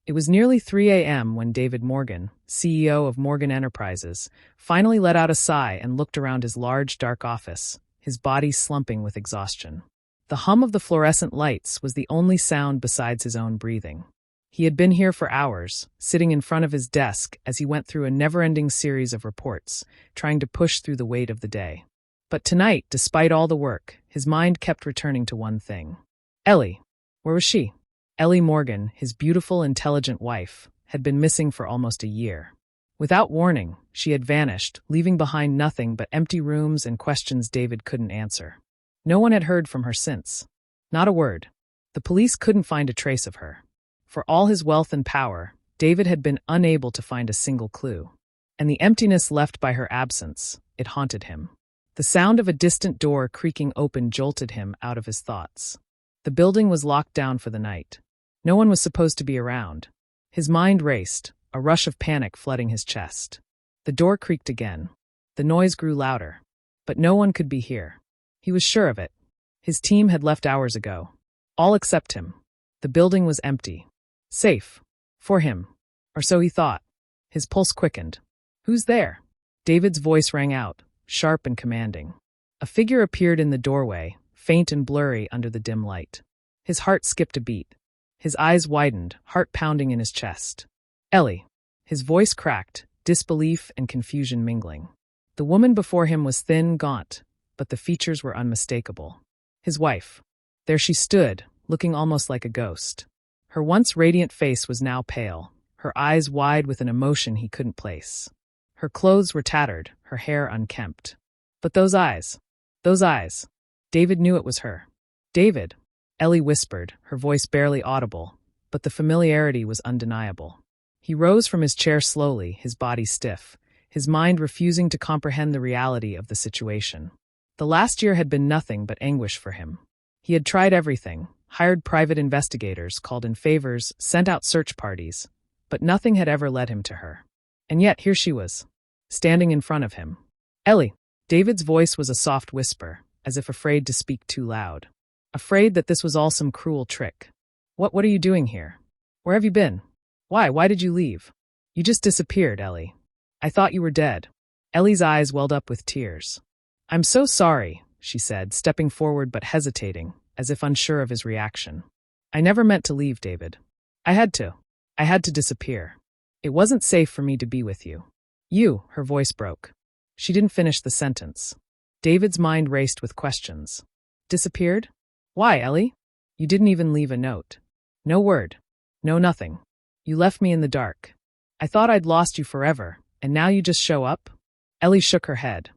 It was nearly 3 a.m. when David Morgan, CEO of Morgan Enterprises, finally let out a sigh and looked around his large, dark office, his body slumping with exhaustion. The hum of the fluorescent lights was the only sound besides his own breathing. He had been here for hours, sitting in front of his desk as he went through a never-ending series of reports, trying to push through the weight of the day. But tonight, despite all the work, his mind kept returning to one thing. Ellie. Where was she? Ellie Morgan, his beautiful, intelligent wife, had been missing for almost a year. Without warning, she had vanished, leaving behind nothing but empty rooms and questions David couldn't answer. No one had heard from her since. Not a word. The police couldn't find a trace of her. For all his wealth and power, David had been unable to find a single clue. And the emptiness left by her absence, it haunted him. The sound of a distant door creaking open jolted him out of his thoughts. The building was locked down for the night. No one was supposed to be around. His mind raced, a rush of panic flooding his chest. The door creaked again. The noise grew louder. But no one could be here. He was sure of it. His team had left hours ago. All except him. The building was empty. Safe. For him. Or so he thought. His pulse quickened. Who's there? David's voice rang out, sharp and commanding. A figure appeared in the doorway, faint and blurry under the dim light. His heart skipped a beat. His eyes widened, heart pounding in his chest. Ellie. His voice cracked, disbelief and confusion mingling. The woman before him was thin, gaunt, but the features were unmistakable. His wife. There she stood, looking almost like a ghost. Her once radiant face was now pale, her eyes wide with an emotion he couldn't place. Her clothes were tattered, her hair unkempt. But those eyes. David knew it was her. David. Ellie whispered, her voice barely audible, but the familiarity was undeniable. He rose from his chair slowly, his body stiff, his mind refusing to comprehend the reality of the situation. The last year had been nothing but anguish for him. He had tried everything, hired private investigators, called in favors, sent out search parties, but nothing had ever led him to her. And yet here she was, standing in front of him. Ellie. David's voice was a soft whisper, as if afraid to speak too loud. Afraid that this was all some cruel trick. What are you doing here? Where have you been? Why did you leave? You just disappeared, Ellie. I thought you were dead. Ellie's eyes welled up with tears. I'm so sorry, she said, stepping forward but hesitating, as if unsure of his reaction. I never meant to leave, David. I had to disappear. It wasn't safe for me to be with you. Her voice broke. She didn't finish the sentence. David's mind raced with questions. Disappeared? Why, Ellie? You didn't even leave a note. No word. No nothing. You left me in the dark. I thought I'd lost you forever, and now you just show up? Ellie shook her head.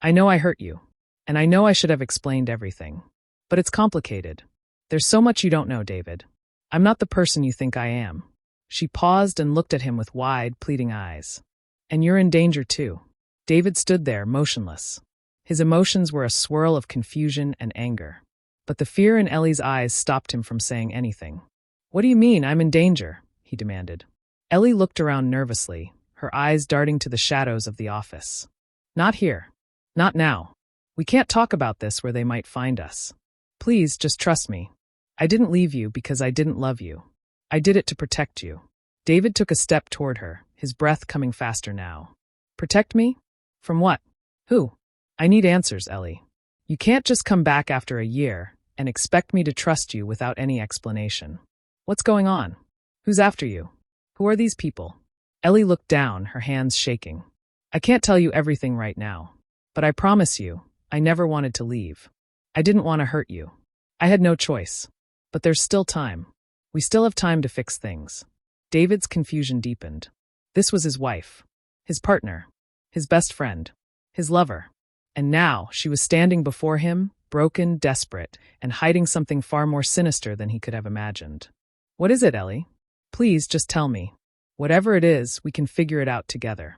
I know I hurt you, and I know I should have explained everything. But it's complicated. There's so much you don't know, David. I'm not the person you think I am. She paused and looked at him with wide, pleading eyes. And you're in danger too. David stood there, motionless. His emotions were a swirl of confusion and anger. But the fear in Ellie's eyes stopped him from saying anything. What do you mean, I'm in danger? He demanded. Ellie looked around nervously, her eyes darting to the shadows of the office. Not here. Not now. We can't talk about this where they might find us. Please, just trust me. I didn't leave you because I didn't love you. I did it to protect you. David took a step toward her, his breath coming faster now. Protect me? From what? Who? I need answers, Ellie. You can't just come back after a year and expect me to trust you without any explanation. What's going on? Who's after you? Who are these people? Ellie looked down, her hands shaking. I can't tell you everything right now, but I promise you, I never wanted to leave. I didn't want to hurt you. I had no choice. But there's still time. We still have time to fix things. David's confusion deepened. This was his wife, his partner, his best friend, his lover. And now she was standing before him, broken, desperate, and hiding something far more sinister than he could have imagined. What is it, Ellie? Please, just tell me. Whatever it is, we can figure it out together.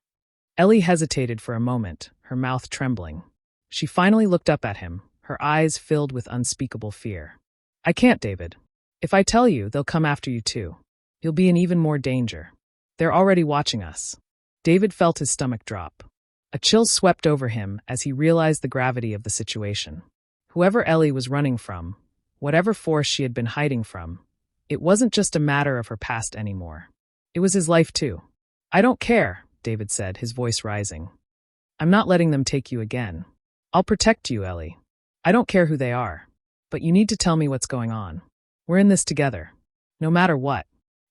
Ellie hesitated for a moment, her mouth trembling. She finally looked up at him, her eyes filled with unspeakable fear. I can't, David. If I tell you, they'll come after you too. You'll be in even more danger. They're already watching us. David felt his stomach drop. A chill swept over him as he realized the gravity of the situation. Whoever Ellie was running from, whatever force she had been hiding from, it wasn't just a matter of her past anymore. It was his life too. I don't care, David said, his voice rising. I'm not letting them take you again. I'll protect you, Ellie. I don't care who they are. But you need to tell me what's going on. We're in this together. No matter what.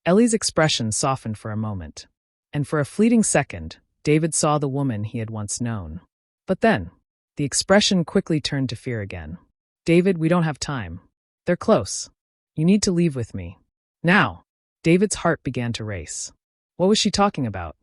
Ellie's expression softened for a moment. And for a fleeting second, David saw the woman he had once known. But then, the expression quickly turned to fear again. David, we don't have time. They're close. You need to leave with me. Now. David's heart began to race. What was she talking about?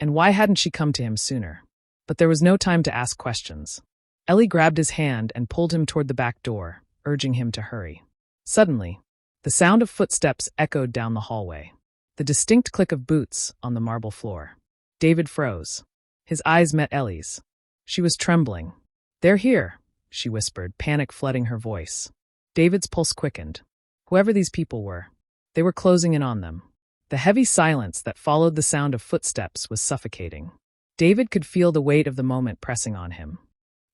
And why hadn't she come to him sooner? But there was no time to ask questions. Ellie grabbed his hand and pulled him toward the back door, urging him to hurry. Suddenly, the sound of footsteps echoed down the hallway. The distinct click of boots on the marble floor. David froze. His eyes met Ellie's. She was trembling. They're here, she whispered, panic flooding her voice. David's pulse quickened. Whoever these people were, they were closing in on them. The heavy silence that followed the sound of footsteps was suffocating. David could feel the weight of the moment pressing on him.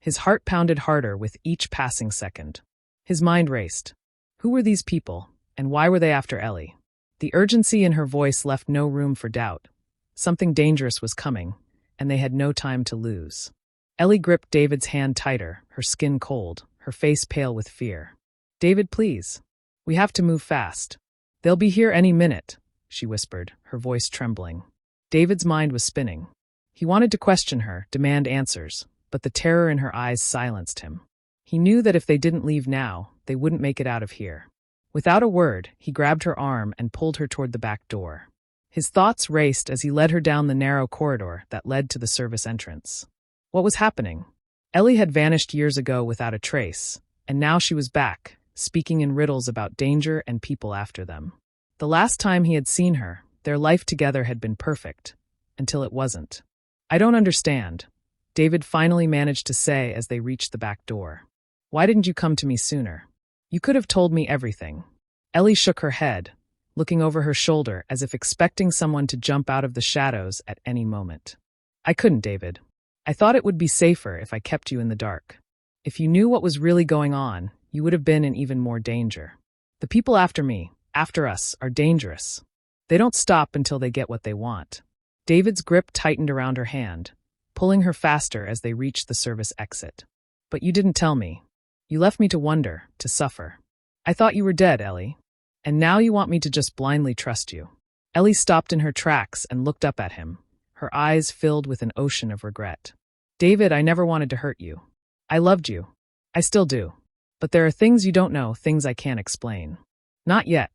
His heart pounded harder with each passing second. His mind raced. Who were these people, and why were they after Ellie? The urgency in her voice left no room for doubt. Something dangerous was coming, and they had no time to lose. Ellie gripped David's hand tighter, her skin cold, her face pale with fear. David, please. We have to move fast. They'll be here any minute, she whispered, her voice trembling. David's mind was spinning. He wanted to question her, demand answers, but the terror in her eyes silenced him. He knew that if they didn't leave now, they wouldn't make it out of here. Without a word, he grabbed her arm and pulled her toward the back door. His thoughts raced as he led her down the narrow corridor that led to the service entrance. What was happening? Ellie had vanished years ago without a trace, and now she was back, speaking in riddles about danger and people after them. The last time he had seen her, their life together had been perfect, until it wasn't. I don't understand, David finally managed to say as they reached the back door. Why didn't you come to me sooner? You could have told me everything. Ellie shook her head, looking over her shoulder as if expecting someone to jump out of the shadows at any moment. I couldn't, David. I thought it would be safer if I kept you in the dark. If you knew what was really going on, you would have been in even more danger. The people after me, after us, are dangerous. They don't stop until they get what they want. David's grip tightened around her hand, pulling her faster as they reached the service exit. But you didn't tell me. You left me to wonder, to suffer. I thought you were dead, Ellie. And now you want me to just blindly trust you. Ellie stopped in her tracks and looked up at him, her eyes filled with an ocean of regret. David, I never wanted to hurt you. I loved you. I still do. But there are things you don't know, things I can't explain. Not yet.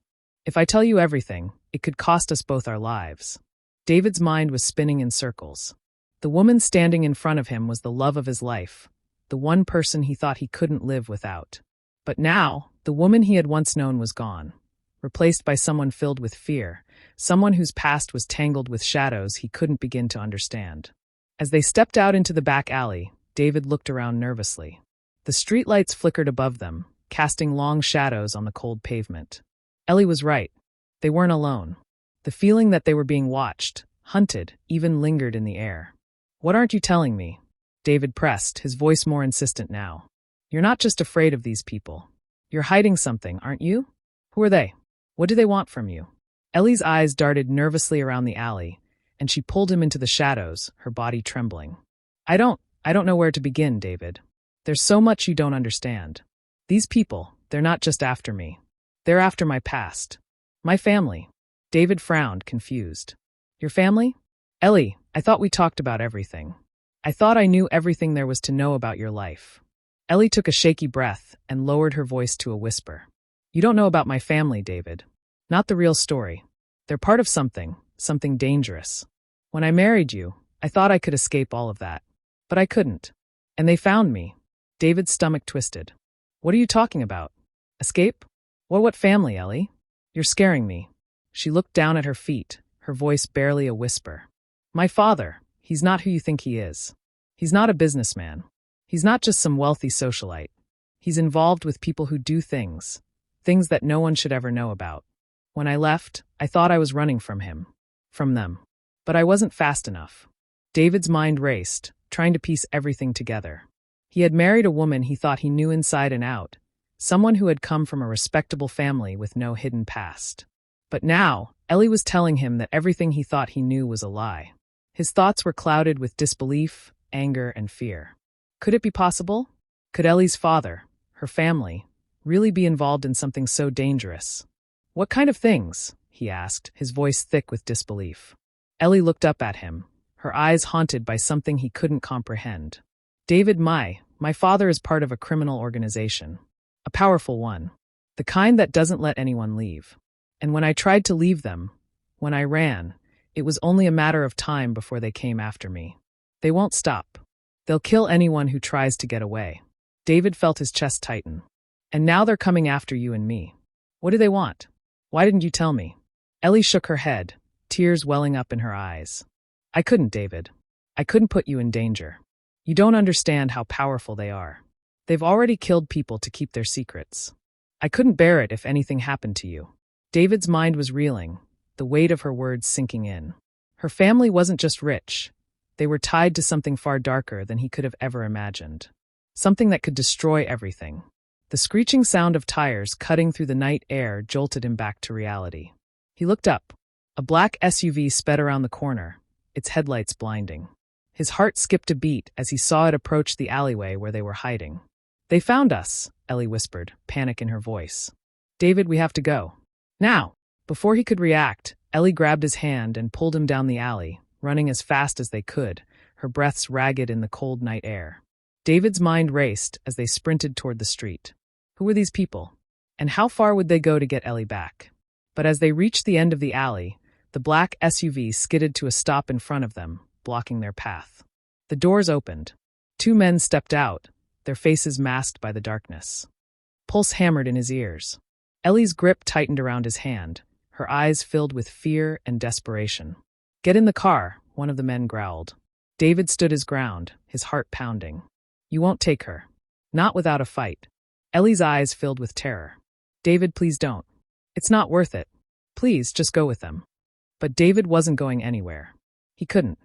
If I tell you everything, it could cost us both our lives. David's mind was spinning in circles. The woman standing in front of him was the love of his life, the one person he thought he couldn't live without. But now, the woman he had once known was gone, replaced by someone filled with fear, someone whose past was tangled with shadows he couldn't begin to understand. As they stepped out into the back alley, David looked around nervously. The streetlights flickered above them, casting long shadows on the cold pavement. Ellie was right. They weren't alone. The feeling that they were being watched, hunted, even lingered in the air. What aren't you telling me? David pressed, his voice more insistent now. You're not just afraid of these people. You're hiding something, aren't you? Who are they? What do they want from you? Ellie's eyes darted nervously around the alley, and she pulled him into the shadows, her body trembling. I don't know where to begin, David. There's so much you don't understand. These people, they're not just after me. They're after my past. My family. David frowned, confused. Your family? Ellie, I thought we talked about everything. I thought I knew everything there was to know about your life. Ellie took a shaky breath and lowered her voice to a whisper. You don't know about my family, David. Not the real story. They're part of something dangerous. When I married you, I thought I could escape all of that. But I couldn't. And they found me. David's stomach twisted. What are you talking about? Escape? What family, Ellie? You're scaring me. She looked down at her feet, her voice barely a whisper. My father, he's not who you think he is. He's not a businessman. He's not just some wealthy socialite. He's involved with people who do things that no one should ever know about. When I left, I thought I was running from him, from them. But I wasn't fast enough. David's mind raced, trying to piece everything together. He had married a woman he thought he knew inside and out, someone who had come from a respectable family with no hidden past. But now, Ellie was telling him that everything he thought he knew was a lie. His thoughts were clouded with disbelief, anger, and fear. Could it be possible? Could Ellie's father, her family, really be involved in something so dangerous? What kind of things? He asked, his voice thick with disbelief. Ellie looked up at him, her eyes haunted by something he couldn't comprehend. David, my father is part of a criminal organization. A powerful one. The kind that doesn't let anyone leave. And when I tried to leave them, when I ran, it was only a matter of time before they came after me. They won't stop. They'll kill anyone who tries to get away. David felt his chest tighten. And now they're coming after you and me. What do they want? Why didn't you tell me? Ellie shook her head, tears welling up in her eyes. I couldn't, David. I couldn't put you in danger. You don't understand how powerful they are. They've already killed people to keep their secrets. I couldn't bear it if anything happened to you. David's mind was reeling, the weight of her words sinking in. Her family wasn't just rich. They were tied to something far darker than he could have ever imagined. Something that could destroy everything. The screeching sound of tires cutting through the night air jolted him back to reality. He looked up. A black SUV sped around the corner, its headlights blinding. His heart skipped a beat as he saw it approach the alleyway where they were hiding. They found us, Ellie whispered, panic in her voice. David, we have to go. Now! Before he could react, Ellie grabbed his hand and pulled him down the alley, running as fast as they could, her breaths ragged in the cold night air. David's mind raced as they sprinted toward the street. Who were these people? And how far would they go to get Ellie back? But as they reached the end of the alley, the black SUV skidded to a stop in front of them, blocking their path. The doors opened. Two men stepped out, their faces masked by the darkness. Pulse hammered in his ears. Ellie's grip tightened around his hand, her eyes filled with fear and desperation. Get in the car, one of the men growled. David stood his ground, his heart pounding. You won't take her. Not without a fight. Ellie's eyes filled with terror. David, please don't. It's not worth it. Please, just go with them. But David wasn't going anywhere. He couldn't.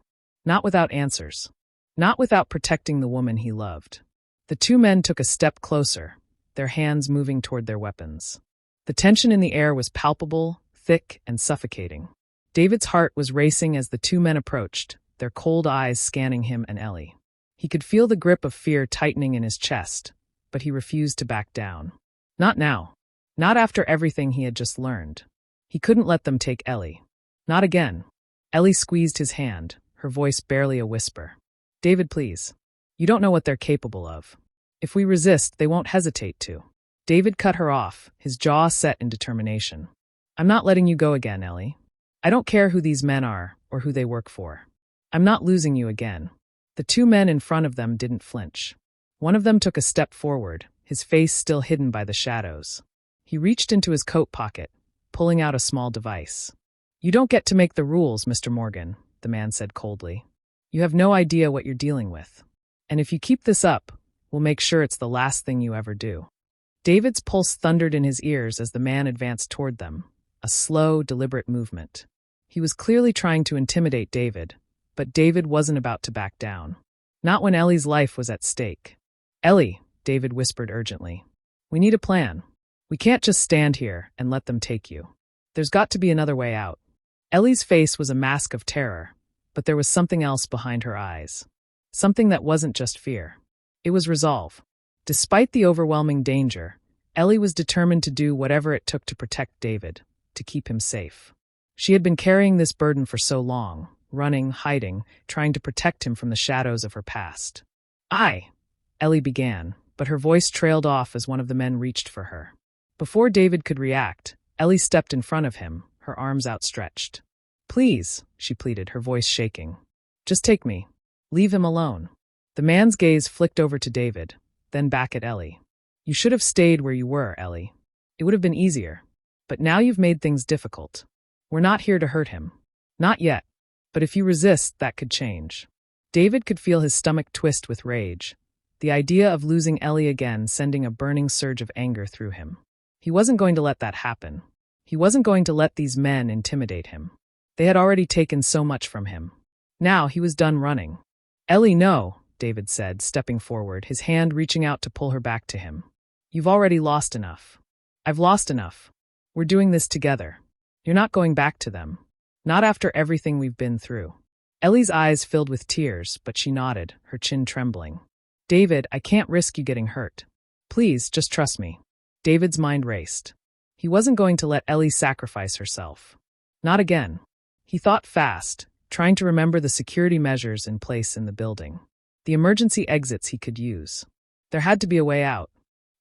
Not without answers. Not without protecting the woman he loved. The two men took a step closer, their hands moving toward their weapons. The tension in the air was palpable, thick, and suffocating. David's heart was racing as the two men approached, their cold eyes scanning him and Ellie. He could feel the grip of fear tightening in his chest, but he refused to back down. Not now. Not after everything he had just learned. He couldn't let them take Ellie. Not again. Ellie squeezed his hand, her voice barely a whisper. David, please. You don't know what they're capable of. If we resist, they won't hesitate to. David cut her off, his jaw set in determination. I'm not letting you go again, Ellie. I don't care who these men are or who they work for. I'm not losing you again. The two men in front of them didn't flinch. One of them took a step forward, his face still hidden by the shadows. He reached into his coat pocket, pulling out a small device. You don't get to make the rules, Mr. Morgan, the man said coldly. You have no idea what you're dealing with. And if you keep this up, we'll make sure it's the last thing you ever do. David's pulse thundered in his ears as the man advanced toward them, a slow, deliberate movement. He was clearly trying to intimidate David, but David wasn't about to back down. Not when Ellie's life was at stake. Ellie, David whispered urgently. We need a plan. We can't just stand here and let them take you. There's got to be another way out. Ellie's face was a mask of terror, but there was something else behind her eyes. Something that wasn't just fear. It was resolve. Despite the overwhelming danger, Ellie was determined to do whatever it took to protect David, to keep him safe. She had been carrying this burden for so long, running, hiding, trying to protect him from the shadows of her past. Ellie began, but her voice trailed off as one of the men reached for her. Before David could react, Ellie stepped in front of him, her arms outstretched. Please, she pleaded, her voice shaking. Just take me. Leave him alone. The man's gaze flicked over to David, then back at Ellie. You should have stayed where you were, Ellie. It would have been easier. But now you've made things difficult. We're not here to hurt him. Not yet. But if you resist, that could change. David could feel his stomach twist with rage, the idea of losing Ellie again sending a burning surge of anger through him. He wasn't going to let that happen. He wasn't going to let these men intimidate him. They had already taken so much from him. Now he was done running. Ellie, no, David said, stepping forward, his hand reaching out to pull her back to him. You've already lost enough. I've lost enough. We're doing this together. You're not going back to them. Not after everything we've been through. Ellie's eyes filled with tears, but she nodded, her chin trembling. David, I can't risk you getting hurt. Please, just trust me. David's mind raced. He wasn't going to let Ellie sacrifice herself. Not again. He thought fast, trying to remember the security measures in place in the building. The emergency exits he could use. There had to be a way out.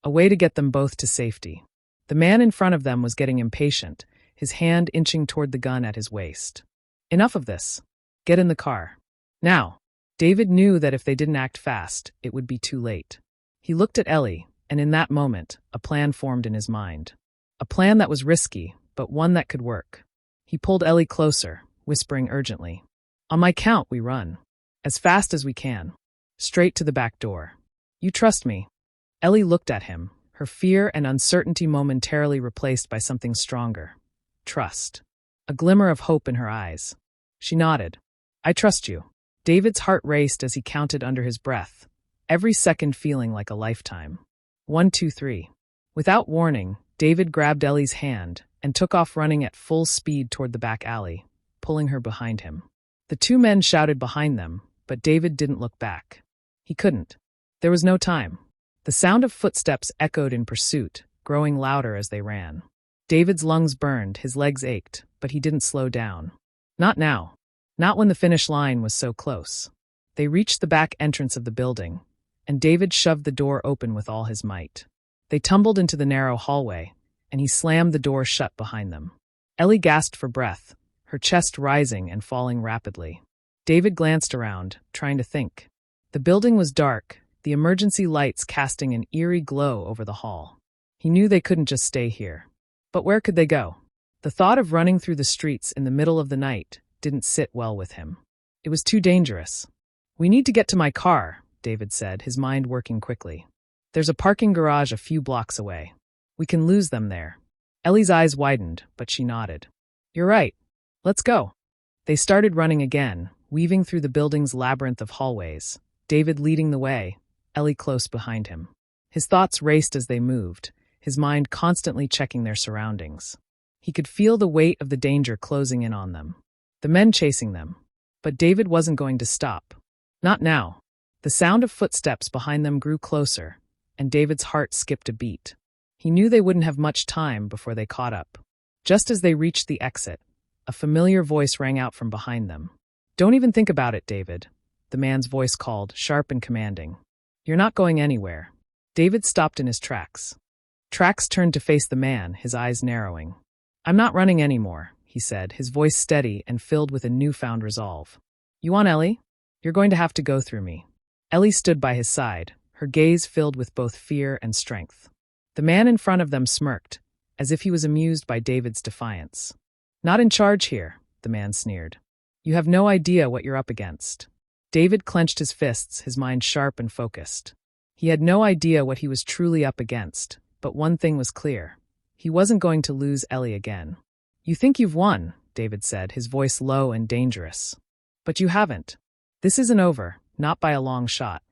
A way to get them both to safety. The man in front of them was getting impatient, his hand inching toward the gun at his waist. Enough of this. Get in the car. Now. David knew that if they didn't act fast, it would be too late. He looked at Ellie, and in that moment, a plan formed in his mind. A plan that was risky, but one that could work. He pulled Ellie closer, whispering urgently. On my count, we run. As fast as we can. Straight to the back door. You trust me? Ellie looked at him, her fear and uncertainty momentarily replaced by something stronger. Trust. A glimmer of hope in her eyes. She nodded. I trust you. David's heart raced as he counted under his breath, every second feeling like a lifetime. 1, 2, 3. Without warning, David grabbed Ellie's hand and took off running at full speed toward the back alley, pulling her behind him. The two men shouted behind them, but David didn't look back. He couldn't. There was no time. The sound of footsteps echoed in pursuit, growing louder as they ran. David's lungs burned, his legs ached, but he didn't slow down. Not now. Not when the finish line was so close. They reached the back entrance of the building, and David shoved the door open with all his might. They tumbled into the narrow hallway, and he slammed the door shut behind them. Ellie gasped for breath, her chest rising and falling rapidly. David glanced around, trying to think. The building was dark, the emergency lights casting an eerie glow over the hall. He knew they couldn't just stay here. But where could they go? The thought of running through the streets in the middle of the night didn't sit well with him. It was too dangerous. We need to get to my car, David said, his mind working quickly. There's a parking garage a few blocks away. We can lose them there. Ellie's eyes widened, but she nodded. You're right. Let's go. They started running again, weaving through the building's labyrinth of hallways, David leading the way, Ellie close behind him. His thoughts raced as they moved, his mind constantly checking their surroundings. He could feel the weight of the danger closing in on them. The men chasing them. But David wasn't going to stop. Not now. The sound of footsteps behind them grew closer, and David's heart skipped a beat. He knew they wouldn't have much time before they caught up. Just as they reached the exit, a familiar voice rang out from behind them. Don't even think about it, David, the man's voice called, sharp and commanding. You're not going anywhere. David stopped in his tracks. Trax turned to face the man, his eyes narrowing. I'm not running anymore, he said, his voice steady and filled with a newfound resolve. You want Ellie? You're going to have to go through me. Ellie stood by his side, her gaze filled with both fear and strength. The man in front of them smirked, as if he was amused by David's defiance. Not in charge here, the man sneered. You have no idea what you're up against. David clenched his fists, his mind sharp and focused. He had no idea what he was truly up against, but one thing was clear. He wasn't going to lose Ellie again. You think you've won, David said, his voice low and dangerous. But you haven't. This isn't over, not by a long shot.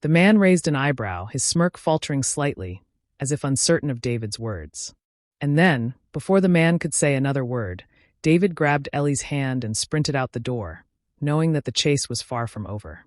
The man raised an eyebrow, his smirk faltering slightly, as if uncertain of David's words. And then, before the man could say another word, David grabbed Ellie's hand and sprinted out the door, knowing that the chase was far from over.